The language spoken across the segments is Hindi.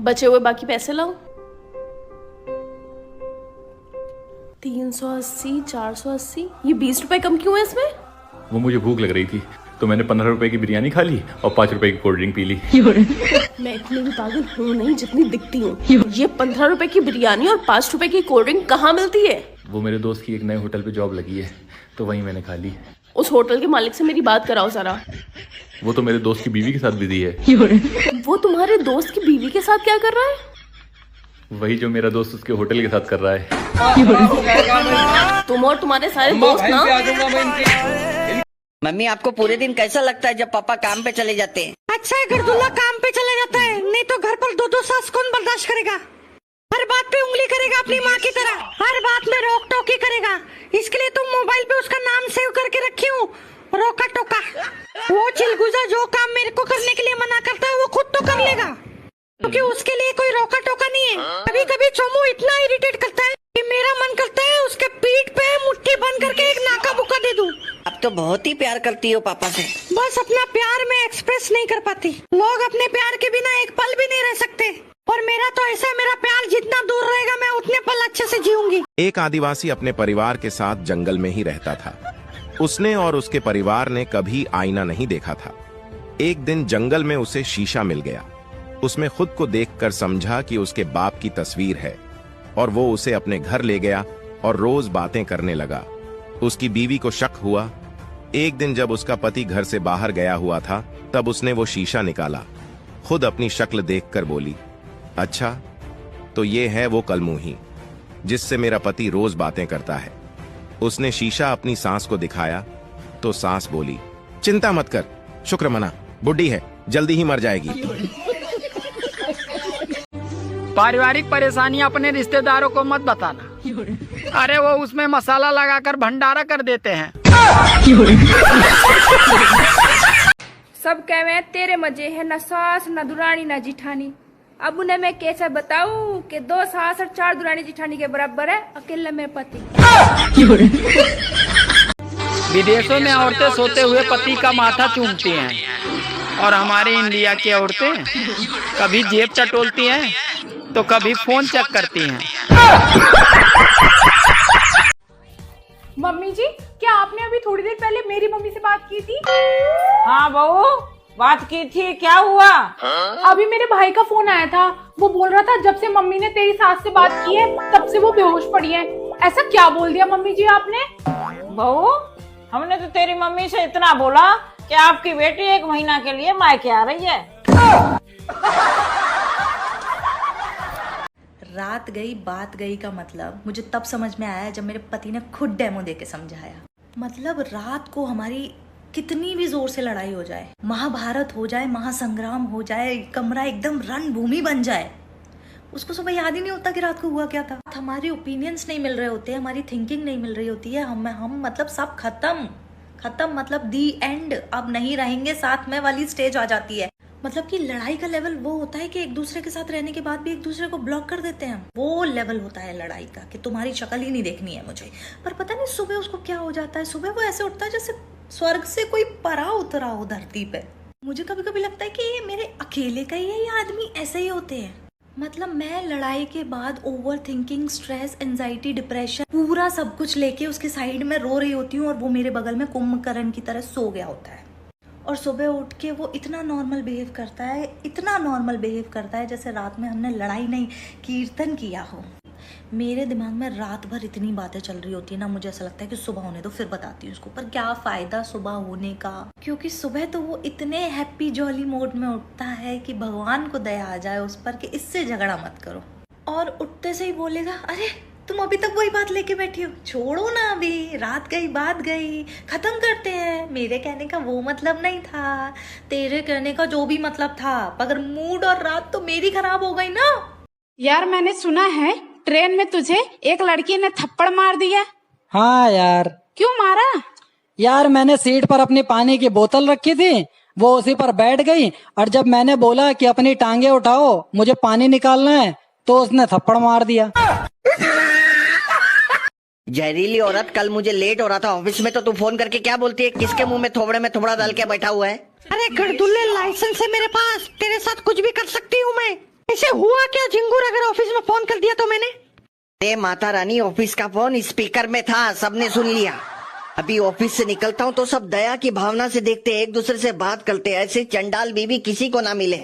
बचे हुए बाकी पैसे लाओ। 380, 480, ये 20 रुपए कम क्यों है इसमें? वो मुझे भूख लग रही थी तो मैंने 15 रुपए की बिरयानी खा ली और 5 रुपए की कोल्ड ड्रिंक पी ली। मैं इतनी भी पागल हूँ नहीं जितनी दिखती हूँ। ये 15 रुपए की बिरयानी और 5 रुपए की कोल्ड ड्रिंक कहाँ मिलती है? वो मेरे दोस्त की एक नए होटल पे जॉब लगी है तो वहीं मैंने खा ली। उस होटल के मालिक से मेरी बात कराओ जरा। वो तो मेरे दोस्त की बीवी के साथ बिजी है। वो तुम्हारे दोस्त की बीवी के साथ क्या कर रहा है? वही जो मेरा दोस्त उसके होटल के साथ कर रहा है। तुम और तुम्हारे सारे दोस्त ना। मम्मी आपको पूरे दिन कैसा लगता है जब पापा काम पे चले जाते हैं? अच्छा है गर्दुल्ला काम पे चले जाता है, नहीं तो घर पर 2-2 सास कौन बर्दाश्त करेगा। हर बात पे उंगली करेगा अपनी माँ की तरह, हर बात में रोक टोकी करेगा। इसके लिए तुम मोबाइल पे उसका नाम सेव करके रखी हूँ, रोका टोका। वो चिलगुजा जो काम मेरे को करने के लिए मना करता है वो खुद तो कर लेगा, क्योंकि उसके लिए कोई रोका टोका नहीं है। कभी कभी चोमू इतना इरिटेट करता है कि मेरा मन करता है उसके पीठ पे मुट्ठी बंद करके एक नाका बुक्का दे दूं। अब तो बहुत ही प्यार करती हो पापा से। बस अपना प्यार में एक्सप्रेस नहीं कर पाती। लोग अपने प्यार के बिना एक पल भी नहीं रह सकते, और मेरा तो ऐसा है, मेरा प्यार जितना दूर रहेगा मैं उतने पल अच्छे से जीऊंगी। एक आदिवासी अपने परिवार के साथ जंगल में ही रहता था। उसने और उसके परिवार ने कभी आईना नहीं देखा था। एक दिन जंगल में उसे शीशा मिल गया। उसमें खुद को देखकर समझा कि उसके बाप की तस्वीर है, और वो उसे अपने घर ले गया और रोज बातें करने लगा। उसकी बीवी को शक हुआ। एक दिन जब उसका पति घर से बाहर गया हुआ था तब उसने वो शीशा निकाला। खुद अपनी शक्ल देखकर बोली, अच्छा तो ये है वो कलमुही जिससे मेरा पति रोज बातें करता है। उसने शीशा अपनी सांस को दिखाया तो सांस बोली, चिंता मत कर, शुक्र मना, बुढ़ी है, जल्दी ही मर जाएगी। पारिवारिक परेशानियां अपने रिश्तेदारों को मत बताना। अरे वो उसमें मसाला लगाकर भंडारा कर देते हैं। सब कहे तेरे मजे है, न सास न दुरानी न जिठानी। अब उन्हें मैं कैसे बताऊं कि 2 सास और 4 दुरानी जिठानी के बराबर है अकेला मेरे पति। विदेशों में औरतें सोते हुए पति का माथा चूमती हैं, और हमारे इंडिया की औरतें कभी जेब टटोलती हैं तो कभी फोन चेक करती हैं। मम्मी जी, क्या आपने अभी थोड़ी देर पहले मेरी मम्मी से बात की थी? हाँ बहू, बात की थी, क्या हुआ? अभी मेरे भाई का फोन आया था। वो बोल रहा था जब से मम्मी ने तेरी सास से बात की है तब से वो बेहोश पड़ी है। ऐसा क्या बोल दिया मम्मी जी आपने? बहू, हमने तो तेरी मम्मी से इतना बोला कि आपकी बेटी 1 महीना के लिए मायके आ रही है। रात गई बात गई का मतलब मुझे तब समझ में आया जब मेरे पति ने खुद डेमो देके समझाया। मतलब रात को हमारी कितनी भी जोर से लड़ाई हो जाए, महाभारत हो जाए, महासंग्राम हो जाए, कमरा एकदम रणभूमि बन जाए, उसको सुबह याद ही नहीं होता कि रात को हुआ क्या था। हमारे ओपिनियंस नहीं मिल रहे होते, हमारी थिंकिंग नहीं मिल रही होती है, हम मतलब सब खत्म मतलब दी एंड, अब नहीं रहेंगे साथ में वाली स्टेज आ जाती है। मतलब कि लड़ाई का लेवल वो होता है कि एक दूसरे के साथ रहने के बाद भी एक दूसरे को ब्लॉक कर देते हैं। वो लेवल होता है लड़ाई का कि तुम्हारी शक्ल ही नहीं देखनी है मुझे। पर पता नहीं सुबह उसको क्या हो जाता है, सुबह वो ऐसे उठता है जैसे स्वर्ग से कोई परा उतरा हो धरती पे। मुझे कभी कभी लगता है कि ये मेरे अकेले का ही है, ये आदमी ऐसे ही होते हैं। मतलब मैं लड़ाई के बाद over thinking, stress, anxiety, depression, पूरा सब कुछ लेके उसके साइड में रो रही होती हूँ, और वो मेरे बगल में कुंभकर्ण की तरह सो गया होता है। और सुबह उठ के वो इतना नॉर्मल बिहेव करता है, इतना नॉर्मल बिहेव करता है जैसे रात में हमने लड़ाई नहीं, कीर्तन किया हो। मेरे दिमाग में रात भर इतनी बातें चल रही होती है ना, मुझे ऐसा लगता है कि सुबह होने दो फिर बताती हूँ उसको। पर क्या फायदा सुबह होने का, क्योंकि सुबह तो वो इतने हैप्पी जॉली मोड में उठता है कि भगवान को दया आ जाए उस पर कि इससे झगड़ा मत करो। और उठते से ही बोलेगा, अरे तुम अभी तक वही बात लेके बैठी हो, छोड़ो ना, अभी रात गई बात गई, खत्म करते हैं। मेरे कहने का वो मतलब नहीं था, तेरे कहने का जो भी मतलब था, अगर मूड और रात तो मेरी खराब हो गई ना। यार मैंने सुना है ट्रेन में तुझे एक लड़की ने थप्पड़ मार दिया। हाँ यार। क्यों मारा? यार मैंने सीट पर अपनी पानी की बोतल रखी थी, वो उसी पर बैठ गई, और जब मैंने बोला कि अपनी टांगे उठाओ मुझे पानी निकालना है तो उसने थप्पड़ मार दिया। जहरीली औरत, कल मुझे लेट हो रहा था ऑफिस में तो तू फोन करके क्या बोलती है? किसके मुंह में थोबड़े में थोबड़ा डाल के बैठा हुआ है? अरे गर्दुल्ले, लाइसेंस है मेरे पास, तेरे साथ कुछ भी कर सकती हूँ मैं। ऐसे हुआ क्या झिंगुर, अगर ऑफिस में फोन कर दिया तो मैंने? ते माता रानी, ऑफिस का फोन स्पीकर में था, सबने सुन लिया। अभी ऑफिस से निकलता हूँ तो सब दया की भावना से देखते, एक दूसरे से बात करते, ऐसे चंडाल बीवी किसी को ना मिले।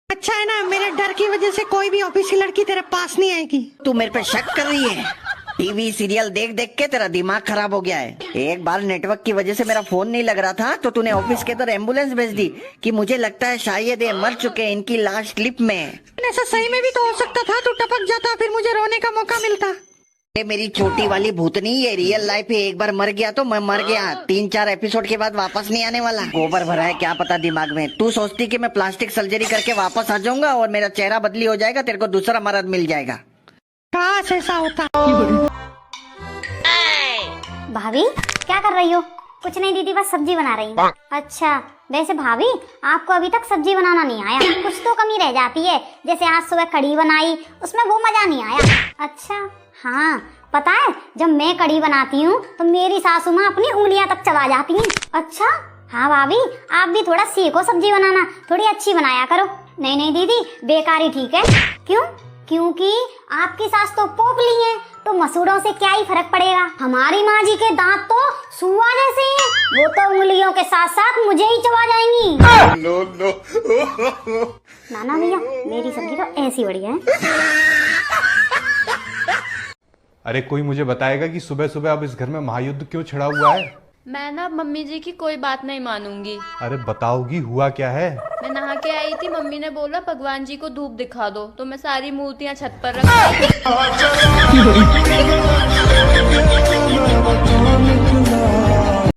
अच्छा है ना, मेरे डर की वजह से कोई भी ऑफिस की लड़की तेरे पास नहीं आएगी। तू मेरे पे शक कर रही है? टीवी सीरियल देख देख के तेरा दिमाग खराब हो गया है। एक बार नेटवर्क की वजह से मेरा फोन नहीं लग रहा था तो तूने ऑफिस के अंदर एम्बुलेंस भेज दी कि मुझे लगता है शायद ये मर चुके हैं, इनकी लाश स्लिप में। ऐसा सही में भी तो हो सकता था, तू टपक जाता फिर मुझे रोने का मौका मिलता। ये मेरी छोटी वाली भूतनी, ये रियल लाइफ है, एक बार मर गया तो मैं मर गया, 3-4 एपिसोड के बाद वापस नहीं आने वाला। गोबर भरा है क्या पता दिमाग में। तू सोचती कि मैं प्लास्टिक सर्जरी करके वापस आ जाऊंगा और मेरा चेहरा बदली हो जाएगा, तेरे को दूसरा मर्द मिल जाएगा। काश ऐसा होता। भाभी क्या कर रही हो? कुछ नहीं दीदी, बस सब्जी बना रही हूँ। अच्छा, वैसे भाभी आपको अभी तक सब्जी बनाना नहीं आया, कुछ तो कमी रह जाती है। जैसे आज सुबह कढ़ी बनाई, उसमें वो मजा नहीं आया। अच्छा हाँ, पता है जब मैं कढ़ी बनाती हूँ तो मेरी सासू माँ अपनी उंगलियां तक चबा जाती हैं। अच्छा हाँ भाभी, आप भी थोड़ा सीखो सब्जी बनाना, थोड़ी अच्छी बनाया करो। नहीं नहीं दीदी, बेकार ही ठीक है। क्यों? क्योंकि आपकी सास तो पोपली है, तो मसूरों से क्या ही फर्क पड़ेगा। हमारी माँ जी के दांत तो सुआ जैसे हैं, वो तो उंगलियों के साथ साथ मुझे ही चबा जाएंगी। नाना भैया, मेरी सब्जी तो ऐसी बढ़िया है। अरे कोई मुझे बताएगा कि सुबह सुबह अब इस घर में महायुद्ध क्यों छिड़ा हुआ है? मैं ना मम्मी जी की कोई बात नहीं मानूंगी। अरे बताओगी हुआ क्या है? मैं नहा के आई थी, मम्मी ने बोला भगवान जी को धूप दिखा दो, तो मैं सारी मूर्तियां छत पर रख दी।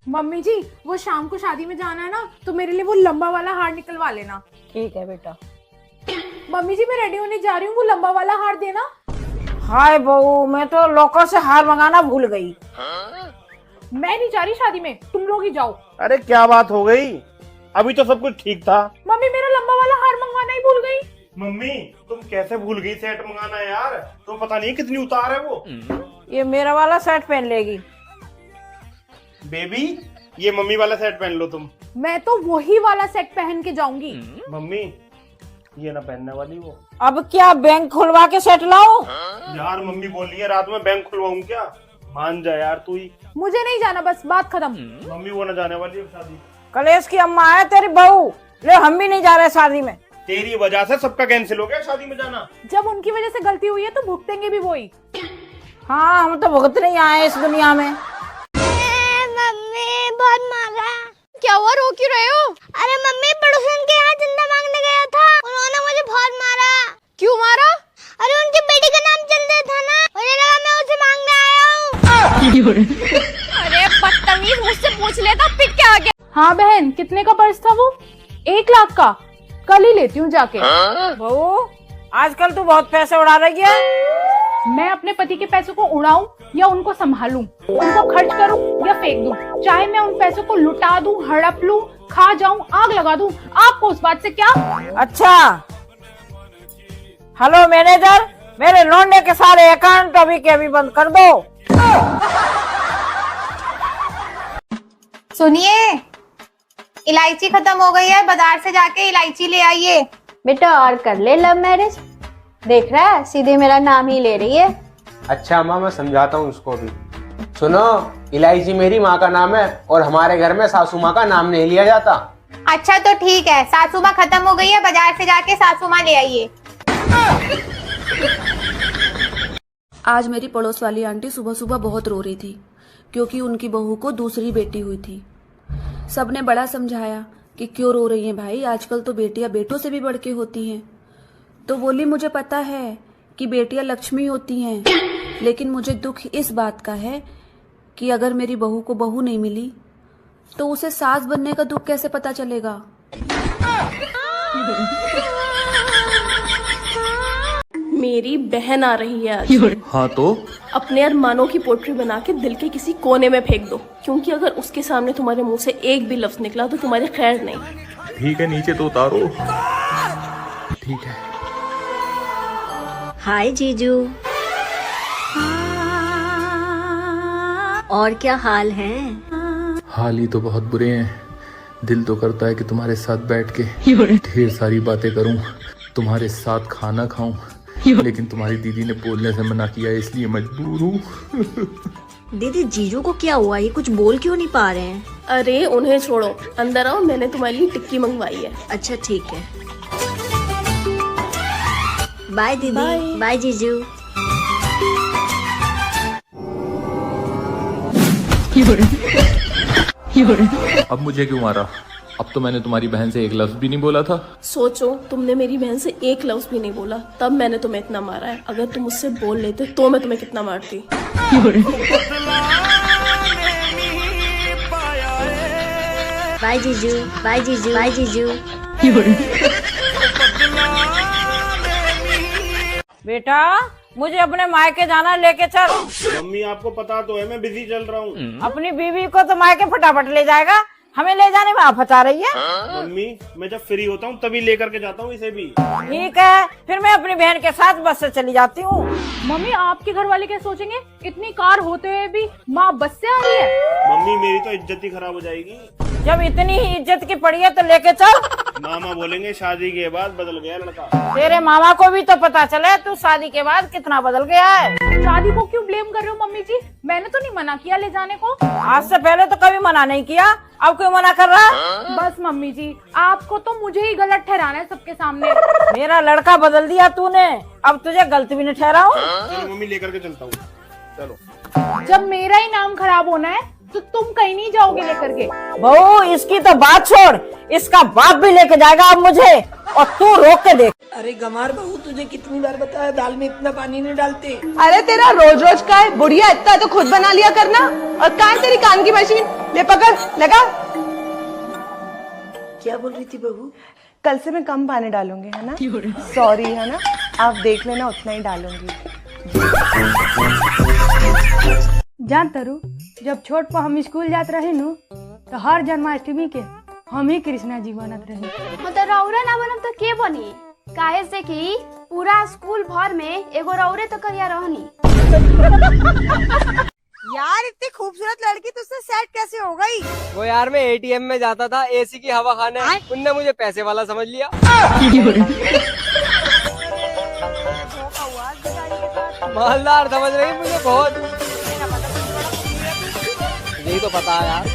मम्मी जी, वो शाम को शादी में जाना है ना, तो मेरे लिए वो लंबा वाला हार निकलवा लेना। ठीक है बेटा। मम्मी जी, मैं रेडी होने जा रही हूँ, वो लंबा वाला हार देना। हाय बहू, मैं तो लॉकर से हार मंगाना भूल गई। मैं नहीं जा रही शादी में, तुम लोग ही जाओ। अरे क्या बात हो गई? अभी तो सब कुछ ठीक था। मम्मी, मेरा लंबा वाला हार मंगवाना ही भूल गई। मम्मी तुम कैसे भूल गई सेट मंगाना यार? तुम पता नहीं कितनी उतार है वो। ये मेरा वाला सेट पहन लेगी। बेबी ये मम्मी वाला सेट पहन लो तुम। मैं तो वही वाला सेट पहन के जाऊंगी। मम्मी ये ना पहनने वाली वो। अब क्या बैंक खुलवा के सेट लाओ? यार मम्मी बोल रही है रात में बैंक खुलवाऊं क्या? मान जा यार तू ही। मुझे नहीं जाना, बस बात खत्म। मम्मी वो ना जाने वाली है शादी। कलेश की अम्मा है तेरी बहू, ले हम भी नहीं जा रहे शादी में। तेरी वजह से सबका कैंसिल हो गया शादी में जाना। जब उनकी वजह से गलती हुई है तो भुगतेंगे भी वही। हाँ, हम तो भुगतने ही आए इस दुनिया में। मम्मी बहुत मारा। क्या हुआ, रो क्यों रहे हो? अरे मम्मी, पड़ोसन के यहाँ चंदा मांगने गया था, उन्होंने मुझे बहुत मारा। क्यों मारा? अरे उनकी बेटी का नाम चंदा था ना, मुझे लगा मैं उसे मांगने आया हूँ। अरे बदतमीज, मुझसे पूछ लेता, पिट के आ गया। हाँ बहन, कितने का पर्स था वो? 1 लाख का। कल ही लेती हूँ जाके। बहू, आजकल तू बहुत पैसे उड़ा रही है। मैं अपने पति के पैसों को उड़ाऊं या उनको संभालूं, उनको खर्च करूं या फेंक दूं, चाहे मैं उन पैसों को लुटा दूं, हड़प लूं, खा जाऊं, आग लगा दूं, आपको उस बात से क्या? अच्छा, हेलो मैनेजर, मेरे लौंडे के सारे अकाउंट अभी के अभी बंद कर दो। सुनिए, इलायची खत्म हो गई है, बाजार से जाके इलायची ले आइए। बेटा और कर ले लव मैरिज, देख रहा है सीधे मेरा नाम ही ले रही है। अच्छा अम्मा, मैं समझाता हूँ उसको भी। सुनो, इलायची मेरी माँ का नाम है और हमारे घर में सासू माँ का नाम नहीं लिया जाता। अच्छा तो ठीक है, सासू माँ खत्म हो गई है, बाजार से जाके सासू माँ ले आइए। आज मेरी पड़ोस वाली आंटी सुबह सुबह बहुत रो रही थी क्योंकि उनकी बहू को दूसरी बेटी हुई थी। सबने बड़ा समझाया कि क्यों रो रही हैं भाई, आजकल तो बेटियां बेटों से भी बढ़ के होती हैं। तो बोली मुझे पता है कि बेटियां लक्ष्मी होती हैं, लेकिन मुझे दुख इस बात का है कि अगर मेरी बहू को बहू नहीं मिली तो उसे सास बनने का दुख कैसे पता चलेगा। मेरी बहन आ रही है आज। हाँ तो अपने अरमानों की पोट्री बना के दिल के किसी कोने में फेंक दो, क्योंकि अगर उसके सामने तुम्हारे मुंह से एक भी लफ्ज निकला तो तुम्हारे खैर नहीं। ठीक है, नीचे तो उतारो। ठीक है। हाय जीजू, और क्या हाल है? हाल ही तो बहुत बुरे हैं। दिल तो करता है कि तुम्हारे साथ बैठ के ढेर सारी बातें करूं, तुम्हारे साथ खाना खाऊं, लेकिन तुम्हारी दीदी ने बोलने से मना किया, इसलिए मजबूर हूँ। दीदी जीजू को क्या हुआ, ये कुछ बोल क्यों नहीं पा रहे हैं? अरे उन्हें छोड़ो, अंदर आओ, मैंने तुम्हारे लिए टिक्की मंगवाई है। अच्छा ठीक है, बाय दीदी। बाय जीजू। अब मुझे क्यों मारा? अब तो मैंने तुम्हारी बहन से एक लफ्ज भी नहीं बोला था। सोचो, तुमने मेरी बहन से एक लफ्ज भी नहीं बोला, तब मैंने तुम्हें इतना मारा है। अगर तुम मुझसे बोल लेते तो मैं तुम्हें कितना मारती। बाय जीजू, बाय जीजू, बाय जीजू। बेटा मुझे अपने मायके जाना, लेके चल। मम्मी आपको पता तो है मैं बिजी चल रहा हूँ। अपनी बीवी को तो मायके फटाफट ले जाएगा, हमें ले जाने में आप फंसा रही है। मम्मी मैं जब फ्री होता हूँ तभी लेकर के जाता हूँ इसे भी। ठीक है, फिर मैं अपनी बहन के साथ बस से चली जाती हूँ। मम्मी आपके घर वाले क्या सोचेंगे, इतनी कार होते हुए भी माँ बस से आ रही है। मम्मी मेरी तो इज्जत ही खराब हो जाएगी। जब इतनी ही इज्जत की पड़ी है तो लेके चल। मामा बोलेंगे शादी के बाद बदल गया लड़का। तेरे मामा को भी तो पता चले तू शादी के बाद कितना बदल गया है। शादी को क्यों ब्लेम कर रहे हो मम्मी जी? मैंने तो नहीं मना किया ले जाने को। आज से पहले तो कभी मना नहीं किया, अब क्यों मना कर रहा है? बस मम्मी जी, आपको तो मुझे ही गलत ठहराना है सबके सामने। मेरा लड़का बदल दिया तूने, अब तुझे गलत भी नहीं ठहराऊं। चलो मम्मी लेकर के चलता हूँ। चलो। जब मेरा ही नाम खराब होना है तो तुम कहीं नहीं जाओगे लेकर के। बहू इसकी तो बात छोड़, इसका बाप भी लेके जाएगा अब मुझे, और तू रोक के देख। अरे गमार बहू, तुझे कितनी बार बताया दाल में इतना पानी नहीं डालते। अरे तेरा रोज रोज का है, बुढ़िया इतना तो खुद बना लिया करना। और कहाँ है तेरी कान की मशीन, ले पकड़ लगा। क्या बोल रही थी बहू? कल से मैं कम पानी डालूंगी, है ना? सॉरी, है ना? आप देख लेना, उतना ही डालूंगी। जान तरु, जब छोट पर हम स्कूल जात रहे नु तो हर जन्माष्टमी के हम ही कृष्णा जी बनत रहे। मतलब रौरा ना बनब तो के बनी? काहे से कि पूरा स्कूल भर में एगो रौरे तो करिया रहनी। यार इतनी खूबसूरत लड़की तुझसे सेट कैसे हो गई? वो यार मैं एटीएम में जाता था एसी की हवा खाने, उनने मुझे पैसे वाला समझ लिया। मालदार समझ रही मुझे बहुत। यही तो पता है यार।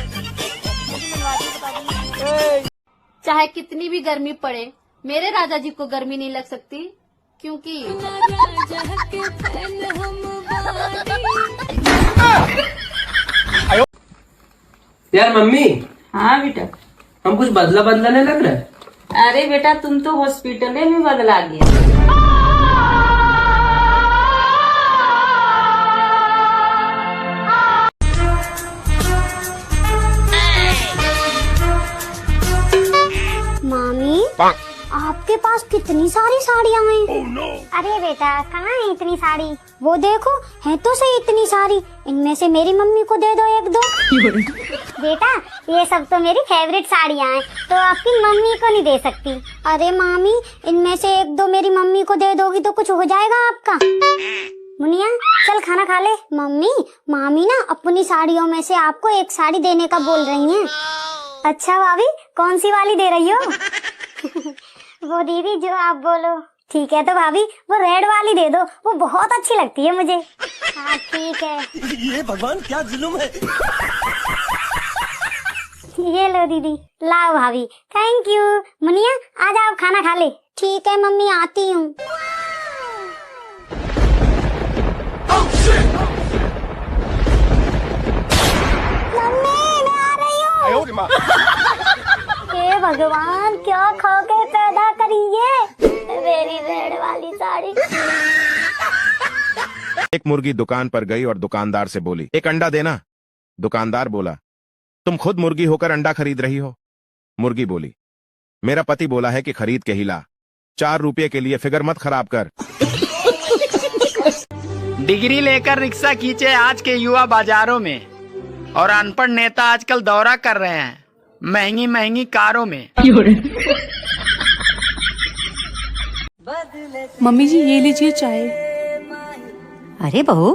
चाहे कितनी भी गर्मी पड़े, मेरे राजा जी को गर्मी नहीं लग सकती, क्योंकि यार मम्मी। हाँ बेटा। हम कुछ बदला बदलाने लग रहे हैं। अरे बेटा तुम तो हॉस्पिटल में बदला गया। मामी आपके पास कितनी सारी साड़ियाँ हैं? अरे बेटा कहाँ है इतनी साड़ी? वो देखो है तो सही इतनी सारी, इनमें से मेरी मम्मी को दे दो एक दो। बेटा ये सब तो मेरी फेवरेट साड़ियाँ हैं, तो आपकी मम्मी को नहीं दे सकती। अरे मामी इनमें से एक दो मेरी मम्मी को दे दोगी तो कुछ हो जाएगा आपका। मुनिया चल खाना खा ले। मम्मी मामी ना अपनी साड़ियों में से आपको एक साड़ी देने का बोल रही हैं। अच्छा भाभी कौन सी वाली दे रही हो? वो दीदी जो आप बोलो। ठीक है तो भाभी वो रेड वाली दे दो, वो बहुत अच्छी लगती है मुझे। हाँ ठीक है। ये भगवान क्या जुल्म है। ये लो दीदी। लाओ भाभी। Thank you. मुनिया आ जाओ खाना खा ले। ठीक है मम्मी आती हूँ। हे भगवान क्या खा के पैदा करी है मेरी रेड वाली साड़ी। एक मुर्गी दुकान पर गई और दुकानदार से बोली, एक अंडा देना। दुकानदार बोला, तुम खुद मुर्गी होकर अंडा खरीद रही हो? मुर्गी बोली, मेरा पति बोला है कि खरीद के ही ला, 4 रुपये के लिए फिगर मत खराब कर। डिग्री लेकर रिक्शा खींचे आज के युवा बाजारों में, और अनपढ़ नेता आजकल दौरा कर रहे हैं महंगी महंगी कारों में। मम्मी जी ये लीजिए चाय। अरे बहू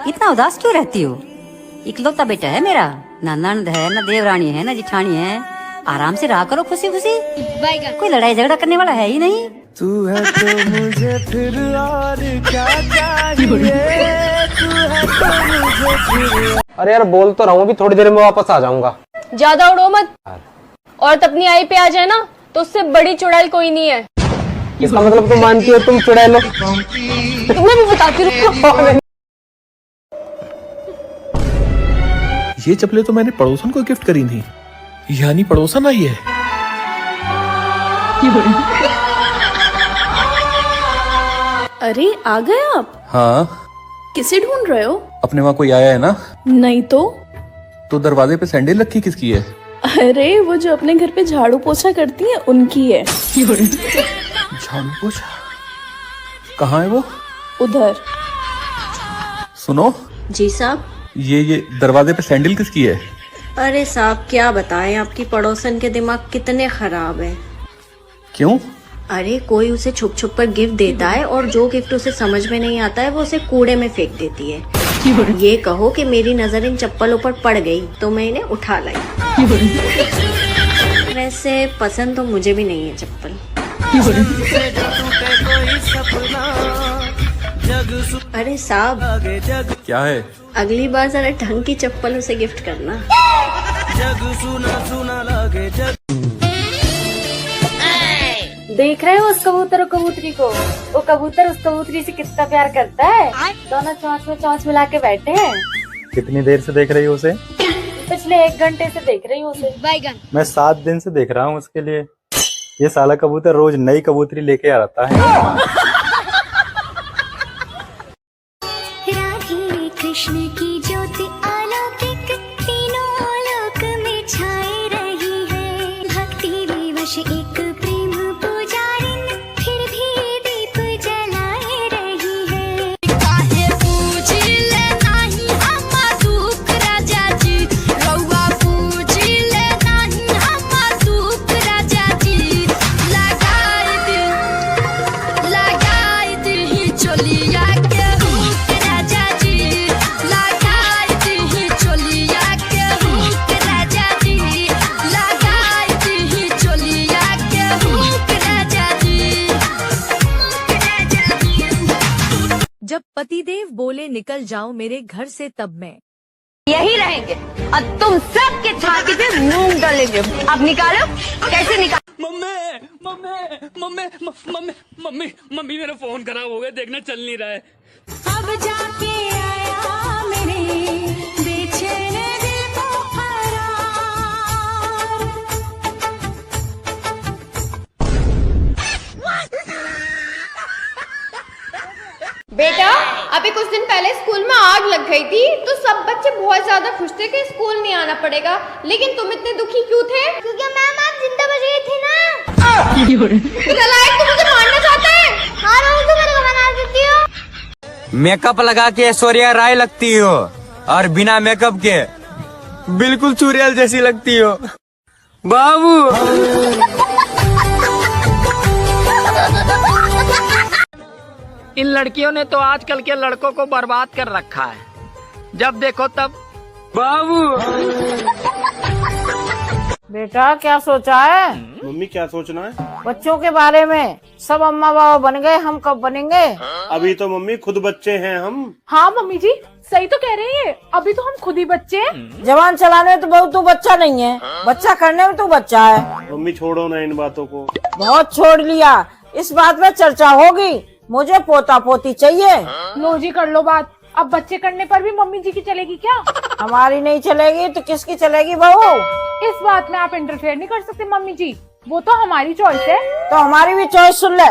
इतना उदास क्यों रहती हो? इकलौता बेटा है मेरा, ना नंद है, ना देवरानी है, ना जिठानी है। आराम से रहा करो खुशी खुशी, कोई लड़ाई झगड़ा करने वाला है ही नहीं। तू है तो मुझे फिर और क्या चाहिए, तू है तो मुझे फिर। अरे यार बोल तो रहा हूँ, अभी थोड़ी देर में वापस आ जाऊंगा। ज्यादा उड़ो मत, और अपनी आई पे आ जाए ना तो उससे बड़ी चुड़ैल कोई नहीं है। इसका मतलब तुम मानती हो तुम चुड़ैल हो? तुम्हें भी बताती हूँ। ये चप्पलें तो मैंने पड़ोसन को गिफ्ट करी थी, यानी पड़ोसन आई है। अरे आ गए आप? हाँ, किसे ढूंढ रहे हो? अपने वहाँ कोई आया है ना? नहीं तो दरवाजे पे सैंडल रखी किसकी है? अरे वो जो अपने घर पे झाड़ू पोछा करती है उनकी है। झाड़ू पोछा? कहाँ है वो? उधर। सुनो जी साहब। ये दरवाजे पे सैंडल किसकी है? अरे साहब क्या बताएं, आपकी पड़ोसन के दिमाग कितने खराब है। क्यों? अरे कोई उसे छुप छुप कर गिफ्ट देता है और जो गिफ्ट उसे समझ में नहीं आता है वो उसे कूड़े में फेंक देती है। ये कहो कि मेरी नजर इन चप्पलों पर पड़ गई तो मैं इन्हें उठा लाई। वैसे पसंद तो मुझे भी नहीं है चप्पल। अरे साहब क्या है? अगली बार जरा ढंग की चप्पल उसे गिफ्ट करना। देख रहे हो उस कबूतर और कबूतरी को? वो कबूतर उस कबूतरी से कितना प्यार करता है। दोनों चोंच में चोंच मिला के बैठे हैं। कितनी देर से देख रही हो उसे? पिछले 1 घंटे से देख रही हूँ उसे। मैं 7 दिन से देख रहा हूँ उसके लिए। ये साला कबूतर रोज नई कबूतरी लेके आ रहता है। राधे कृष्ण की ज्योति अलौकिक तीनों लोक में छाई रही है। भक्ति विवश एक प्रेम पुजारिन फिर भी दीप जलाए रही है। काहे पूजी ले नाही हम दुख राजा जी, रउआ पूजी ले नाही हम दुख राजा जी। लगाई दी चोलिया के हुक राजा जी, लगाई दी चोलिया के हुक राजा जी, लगाई दी चोलिया के हुक राजा जी। जब पतिदेव बोले निकल जाओ मेरे घर से तब मैं यही रहेंगे और तुम सबके छाती पे मूंग डालेंगे। अब निकालो, कैसे निकालो? मम्मी मेरा फोन खराब हो गया, देखना चल नहीं रहा है। अब जाके आया मेरे बेचैन दिल को करार। बेटा अभी कुछ दिन पहले स्कूल में आग लग गई थी तो सब बच्चे बहुत ज्यादा खुश थे कि स्कूल नहीं आना पड़ेगा, लेकिन तुम इतने दुखी क्यों थे? क्योंकि मैम आप जिंदा बच गई थी ना। नालायक, तुम मुझे मारना चाहते हैं? हाँ रोज तो मेरे को बना देती हो। मेकअप लगा के ऐश्वर्या राय लगती हो और बिना मेकअप के बिल्कुल चुड़ैल जैसी लगती हो बाबू। इन लड़कियों ने तो आजकल के लड़कों को बर्बाद कर रखा है, जब देखो तब बाबू। बेटा क्या सोचा है? मम्मी क्या सोचना है? बच्चों के बारे में। सब अम्मा बाबा बन गए, हम कब बनेंगे? अभी तो मम्मी खुद बच्चे हैं हम। हाँ मम्मी जी सही तो कह रही है, अभी तो हम खुद ही बच्चे हैं। जवान चलाने में तो बहु तू बच्चा नहीं है, बच्चा करने में तू बच्चा है। मम्मी छोड़ो ना इन बातों को। बहुत छोड़ लिया, इस बात में चर्चा होगी। मुझे पोता पोती चाहिए। लो जी कर लो बात। अब बच्चे करने पर भी मम्मी जी की चलेगी क्या? हमारी नहीं चलेगी तो किसकी चलेगी बहू? इस बात में आप इंटरफेयर नहीं कर सकते मम्मी जी, वो तो हमारी चॉइस है। तो हमारी भी चॉइस सुन ले।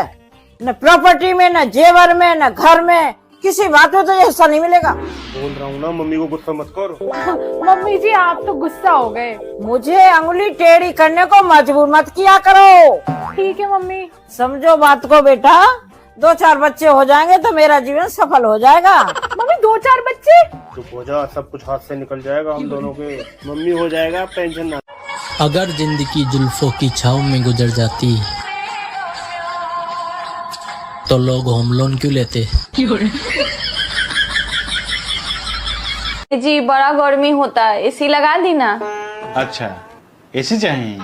न प्रॉपर्टी में, न जेवर में, न घर में, किसी बात में तो ये हिस्सा नहीं मिलेगा। बोल रहा हूँ ना मम्मी को गुस्सा मत करो। मम्मी जी आप तो गुस्सा हो गए। मुझे अंगुली टेढ़ी करने को मजबूर मत किया करो। ठीक है मम्मी। समझो बात को बेटा, 2-4 बच्चे हो जाएंगे तो मेरा जीवन सफल हो जाएगा। मम्मी 2-4 बच्चे? चुप हो जा, सब कुछ हाथ से निकल जाएगा हम दोनों के। मम्मी हो जाएगा, टेंशन ना। अगर जिंदगी जुल्फों की छाव में गुजर जाती तो लोग होम लोन क्यों लेते? जी बड़ा गर्मी होता है, एसी लगा दी ना। अच्छा एसी चाहिए?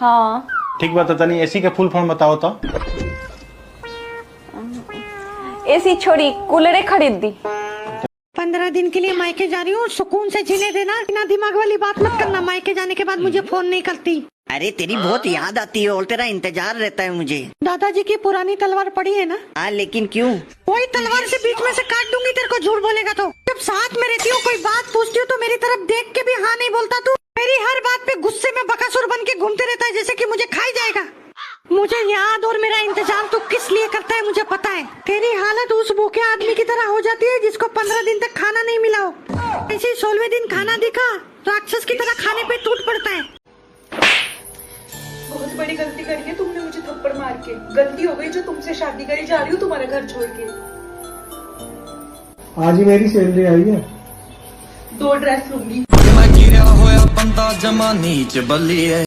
हाँ ठीक बात है। तनी एसी का फुल फॉर्म बताओ तो। एसी छोड़ी कूलरे खरीद दी। 15 दिन के लिए मायके जा रही हूँ, सुकून से जीने देना। बिना दिमाग वाली बात मत करना। मायके जाने के बाद मुझे फोन नहीं करती। अरे तेरी बहुत याद आती है और तेरा इंतजार रहता है मुझे। दादाजी की पुरानी तलवार पड़ी है ना? हाँ, लेकिन क्यों? वही तलवार से बीच में से काट दूंगी तेरे को, झूठ बोलेगा तो। जब साथ में रहती हूँ, कोई बात पूछती हूँ तो मेरी तरफ देख के भी हाँ नहीं बोलता तू। मेरी हर बात पे गुस्से में बकासुर बन के घूमते रहता है, जैसे कि मुझे खा ही जाएगा। मुझे याद और मेरा इंतजार तू किस लिए करता है मुझे पता है। तेरी हालत उस भूखे आदमी की तरह हो जाती है जिसको 15 दिन तक खाना नहीं मिला हो। ऐसे 16वें दिन खाना दिखा, राक्षस की तरह खाने पे टूट पड़ता है। बहुत बड़ी गलती करी है तुमने मुझे थप्पड़ मार के। गलती हो गई जो तुमसे शादी करी जा रही हूँ तुम्हारा घर छोड़ के। आज ही मेरी सैलरी आई है, 2 ड्रेस लूंगी। मैं गिरा होया बंदा जमा नीच बल्ली है।